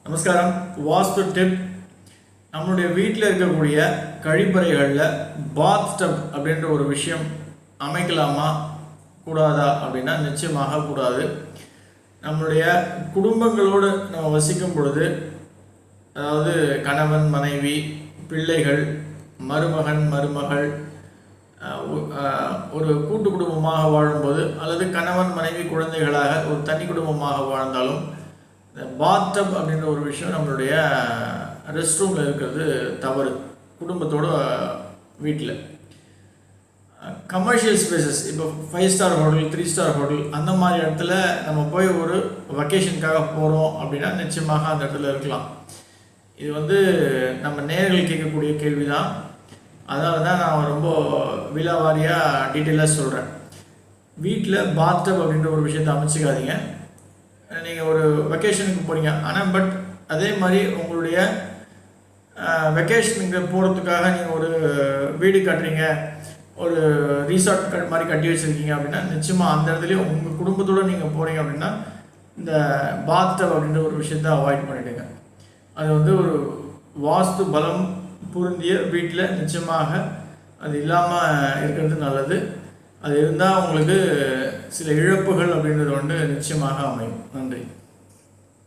நமஸ்காரம். வாஸ்து டிப். நம்மளுடைய வீட்டில் இருக்கக்கூடிய கழிப்பறைகளில் பாத் டப் அப்படின்ற ஒரு விஷயம் அமைக்கலாமா கூடாதா அப்படின்னா நிச்சயமாக கூடாது. நம்மளுடைய குடும்பங்களோடு நம்ம வசிக்கும் பொழுது, அதாவது கணவன் மனைவி பிள்ளைகள் மருமகன் மருமகள் ஒரு கூட்டு குடும்பமாக வாழும்போது, அல்லது கணவன் மனைவி குழந்தைகளாக ஒரு தனி குடும்பமாக வாழ்ந்தாலும் பாத் டப் அப்படின்ற ஒரு விஷயம் நம்மளுடைய ரெஸ்ட் ரூமில் இருக்கிறது தவறு. குடும்பத்தோடு வீட்டில் கமர்ஷியல் ஸ்பேசஸ், இப்போ 5 ஸ்டார் ஹோட்டல் 3 ஸ்டார் ஹோட்டல் அந்த மாதிரி இடத்துல நம்ம போய் ஒரு வெக்கேஷனுக்காக போகிறோம் அப்படின்னா நிச்சயமாக அந்த இடத்துல இருக்கலாம். இது நம்ம நேர்கள் கேட்கக்கூடிய கேள்வி தான். அதனால தான் நான் ரொம்ப விலாவாரியாக டீட்டெயிலாக சொல்கிறேன். வீட்டில் பாத் டப் அப்படின்ற ஒரு விஷயத்தை அமைச்சிக்காதீங்க. நீங்கள் ஒரு வெக்கேஷனுக்கு போகிறீங்க, ஆனால் அதே மாதிரி உங்களுடைய வெக்கேஷனுக்கு போகிறதுக்காக நீங்கள் ஒரு வீடு கட்டுறீங்க, ஒரு ரிசார்ட் மாதிரி கட்டி வச்சுருக்கீங்க அப்படின்னா நிச்சயமாக அந்த இடத்துலையும் உங்கள் குடும்பத்தோடு நீங்கள் போகிறீங்க அப்படின்னா இந்த பாத் டப் அப்படின்ற ஒரு விஷயத்தை அவாய்ட் பண்ணிவிடுங்க. அது ஒரு வாஸ்து பலம் பொருந்திய வீட்டில் நிச்சயமாக அது இல்லாமல் இருக்கிறது நல்லது. அது இருந்தால் உங்களுக்கு சில இழப்புகள் அப்படின்றது நிச்சயமாக அமையும். நன்றி.